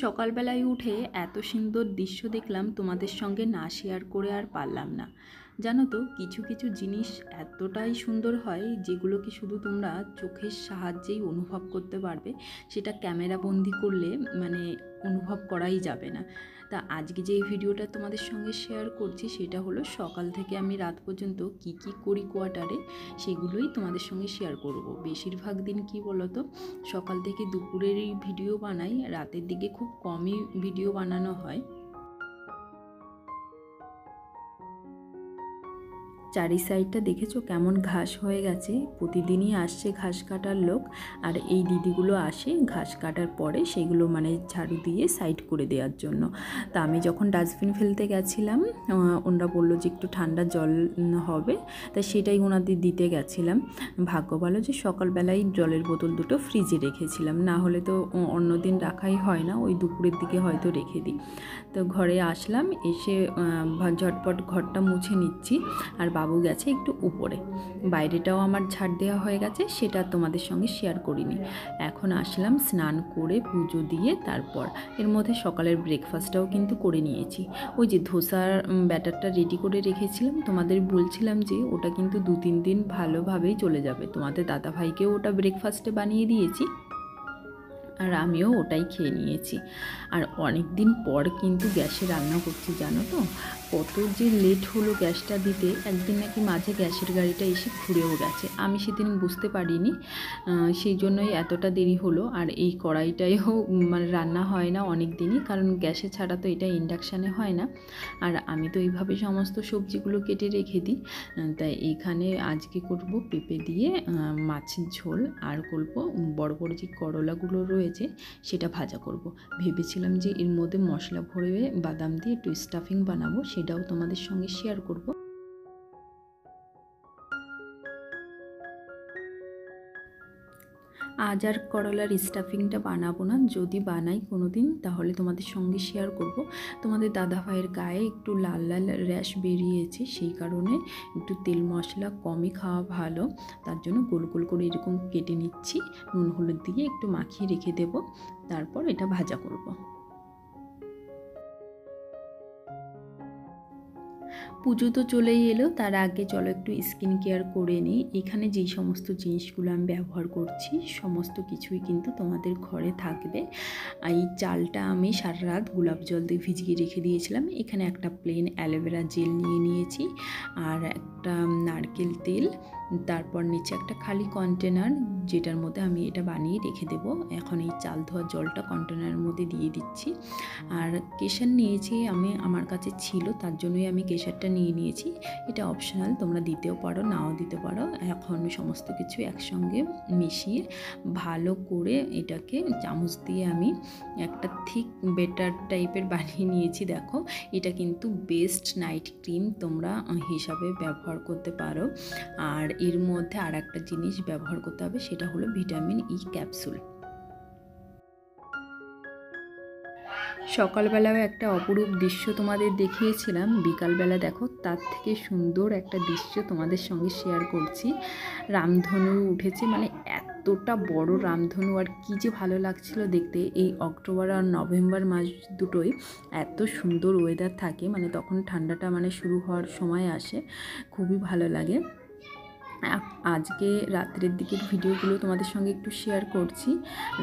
সকালবেলায় উঠে এত সুন্দর দৃশ্য দেখলাম, তোমাদের সঙ্গে না শেয়ার করে আর পারলাম না। জানো তো, কিছু কিছু জিনিস এতটাই সুন্দর হয় যেগুলোকে শুধু তোমরা চোখের সাহায্যেই অনুভব করতে পারবে, সেটা ক্যামেরা বন্দি করলে মানে অনুভব করাই যাবে না। তা আজকে যে ভিডিওটা তোমাদের সঙ্গে শেয়ার করছি সেটা হলো সকাল থেকে আমি রাত পর্যন্ত কি কি করি কোয়ার্টারে, সেগুলোই তোমাদের সঙ্গে শেয়ার করব। বেশিরভাগ দিন কি বলো তো, সকাল থেকে দুপুরেরই ভিডিও বানাই, রাতের দিকে খুব কমই ভিডিও বানানো হয়। চারি সাইডটা দেখেছো কেমন ঘাস হয়ে গেছে, প্রতিদিনই আসছে ঘাস কাটার লোক, আর এই দিদিগুলো আসে ঘাস কাটার পরে সেগুলো মানে ঝাড়ু দিয়ে সাইড করে দেওয়ার জন্য। তা আমি যখন ডাস্টবিন ফেলতে গেছিলাম, ওনারা বললো যে একটু ঠান্ডা জল হবে, তা সেটাই ওনাদের দিতে গেছিলাম। ভাগ্য ভালো যে সকালবেলায় জলের বোতল দুটো ফ্রিজে রেখেছিলাম, না হলে তো অন্য দিন রাখাই হয় না, ওই দুপুরের দিকে হয়তো রেখে দিই। তো ঘরে আসলাম, এসে ঝটপট ঘরটা মুছে নিচ্ছি, আর বাবু গেছে একটু উপরে। বাইরেটাও আমার ঝাড় দেওয়া হয়ে গেছে, সেটা তোমাদের সঙ্গে শেয়ার করিনি। এখন আসলাম স্নান করে পুজো দিয়ে, তারপর এর মধ্যে সকালের ব্রেকফাস্টটাও কিন্তু করে নিয়েছি। ওই যে ধোসার ব্যাটারটা রেডি করে রেখেছিলাম, তোমাদের বলছিলাম যে ওটা কিন্তু 2-3 দিন ভালোভাবেই চলে যাবে। তোমাদের দাদাভাইকেও ওটা ব্রেকফাস্টে বানিয়ে দিয়েছি, আর আমিও ওটাই খেয়ে নিয়েছি। আর অনেক দিন পর কিন্তু গ্যাসে রান্না করছি, জানো তো কত যে লেট হলো গ্যাসটা দিতে। একদিন নাকি মাঝে গ্যাসের গাড়িটা এসে ঘুরেও গেছে, আমি সেদিন বুঝতে পারিনি, সেই জন্যই এতটা দেরি হলো। আর এই কড়াইটাইও মানে রান্না হয় না অনেক দিনই, কারণ গ্যাসে ছাড়া তো এটা ইন্ডাকশানে হয় না। আর আমি তো এইভাবে সমস্ত সবজিগুলো কেটে রেখে দিই। তাই এইখানে আজকে করব পেঁপে দিয়ে মাছের ঝোল, আর করব বড় বড় যে করলাগুলো রয়েছে সেটা ভাজা করব। ভেবেছিলাম যে এর মধ্যে মশলা ভরে বাদাম দিয়ে একটু স্টাফিং বানাবো, সেটাও তোমাদের সঙ্গে শেয়ার করব। আজ আর করলার স্টাফিংটা বানাবো না, যদি বানাই কোনো দিন তাহলে তোমাদের সঙ্গে শেয়ার করব। তোমাদের দাদাভাইয়ের গায়ে একটু লাল লাল র্যাশ বেরিয়েছে, সেই কারণে একটু তেল মশলা কমই খাওয়া ভালো, তার জন্য গোল গোল করে এরকম কেটে নিচ্ছি, নুন হলুদ দিয়ে একটু মাখিয়ে রেখে দেব, তারপর এটা ভাজা করব। পুজো তো চলেই এলো, তার আগে চলো একটু স্কিন কেয়ার করে নিই। এখানে যেই সমস্ত জিনিসগুলো আমি ব্যবহার করছি সমস্ত কিছুই কিন্তু তোমাদের ঘরে থাকবে। এই চালটা আমি সারা রাত গোলাপ জল দিয়ে ভিজিয়ে রেখে দিয়েছিলাম। এখানে একটা প্লেন অ্যালোভেরা জেল নিয়ে নিয়েছি, আর একটা নারকেল তেল, তারপর নিচে একটা খালি কন্টেনার যেটার মধ্যে আমি এটা বানিয়ে রেখে দেবো। এখন এই চাল ধোয়ার জলটা কন্টেনারের মধ্যে দিয়ে দিচ্ছি। আর কেশর নিয়েছি আমি, আমার কাছে ছিল তার জন্যই আমি কেশরটা নিয়ে নিয়েছি। এটা অপশনাল, তোমরা দিতেও পারো নাও দিতে পারো। এখন সমস্ত কিছু একসঙ্গে মিশিয়ে ভালো করে এটাকে চামচ দিয়ে আমি একটা থিক বেটার টাইপের বানিয়ে নিয়েছি। দেখো, এটা কিন্তু বেস্ট নাইট ক্রিম তোমরা হিসাবে ব্যবহার করতে পারো। আর এর মধ্যে আর একটা জিনিস ব্যবহার করতে হবে, সেটা হলো ভিটামিন ই ক্যাপসুল। সকালবেলাও একটা অপরূপ দৃশ্য তোমাদের দেখিয়েছিলাম, বিকালবেলা দেখো তার থেকে সুন্দর একটা দৃশ্য তোমাদের সঙ্গে শেয়ার করছি। রামধনু উঠেছে, মানে এতটা বড় রামধনু, আর কি যে ভালো লাগছিল দেখতে। এই অক্টোবর আর নভেম্বর মাস দুটোই এত সুন্দর ওয়েদার থাকে, মানে তখন ঠান্ডাটা মানে শুরু হওয়ার সময় আসে, খুবই ভালো লাগে। আজকে রাত্রের দিকের ভিডিওগুলো তোমাদের সঙ্গে একটু শেয়ার করছি।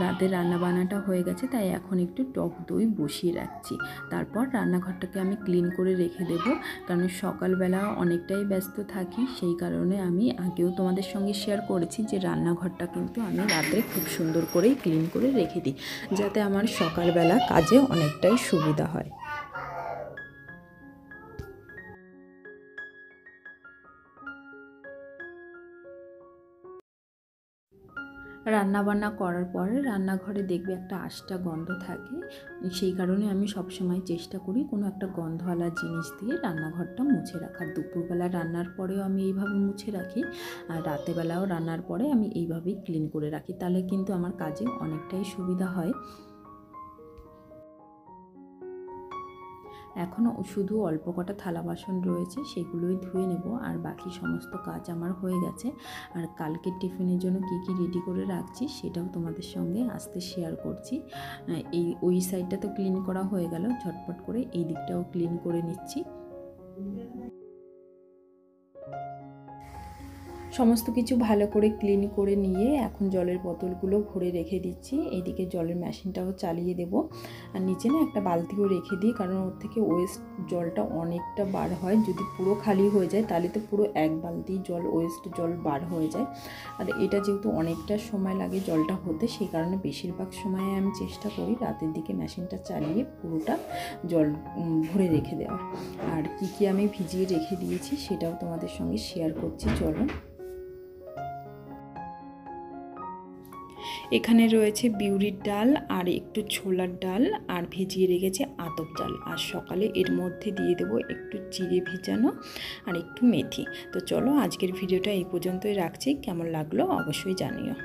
রাতের রান্নাবান্নাটা হয়ে গেছে, তাই এখন একটু টক দই বসিয়ে রাখছি, তারপর রান্নাঘরটাকে আমি ক্লিন করে রেখে দেবো, কারণ সকালবেলা অনেকটাই ব্যস্ত থাকি। সেই কারণে আমি আগেও তোমাদের সঙ্গে শেয়ার করেছি যে রান্নাঘরটা কিন্তু আমি রাত্রে খুব সুন্দর করেই ক্লিন করে রেখে দিই, যাতে আমার সকালবেলা কাজে অনেকটাই সুবিধা হয়। রান্নাবান্না করার পরে রান্নাঘরে দেখবে একটা আঁশটা গন্ধ থাকে, সেই কারণে আমি সবসময় চেষ্টা করি কোনো একটা গন্ধওয়ালা জিনিস দিয়ে রান্নাঘরটা মুছে রাখার। দুপুরবেলা রান্নার পরেও আমি এইভাবে মুছে রাখি, আর রাতেরবেলাও রান্নার পরে আমি এইভাবেই ক্লিন করে রাখি, তাহলে কিন্তু আমার কাজে অনেকটাই সুবিধা হয়। এখনও শুধু অল্প কটা থালা বাসন রয়েছে, সেগুলোই ধুয়ে নেব, আর বাকি সমস্ত কাজ আমার হয়ে গেছে। আর কালকের টিফিনের জন্য কি কি রেডি করে রাখছি সেটাও তোমাদের সঙ্গে আস্তে শেয়ার করছি। ওই সাইডটা তো ক্লিন করা হয়ে গেল, ঝটপট করে এই দিকটাও ক্লিন করে নিচ্ছি। সমস্ত কিছু ভালো করে ক্লিন করে নিয়ে এখন জলের বোতলগুলো ভরে রেখে দিচ্ছি। এইদিকে জলের মেশিনটাও চালিয়ে দেব, আর নিচে না একটা বালতিও রেখে দিই, কারণ ওর থেকে ওয়েস্ট জলটা অনেকটা বার হয়। যদি পুরো খালি হয়ে যায় তাহলে তো পুরো এক বালতি জল ওয়েস্ট জল বার হয়ে যায়। আর এটা যেহেতু অনেকটা সময় লাগে জলটা হতে, সেই কারণে বেশিরভাগ সময়ে আমি চেষ্টা করি রাতের দিকে মেশিনটা চালিয়ে পুরোটা জল ভরে রেখে দেওয়ার। আর কি কি আমি ভিজিয়ে রেখে দিয়েছি সেটাও তোমাদের সঙ্গে শেয়ার করছি, চলো। এখানে রয়েছে বিউলির ডাল আর একটু ছোলার ডাল, আর ভিজিয়ে রেখেছে আতপ চাল, আর সকালে এর মধ্যে দিয়ে দেবো একটু চিড়ে ভেজানো আর একটু মেথি। তো চলো আজকের ভিডিওটা এই পর্যন্তই রাখছি, কেমন লাগলো অবশ্যই জানিও।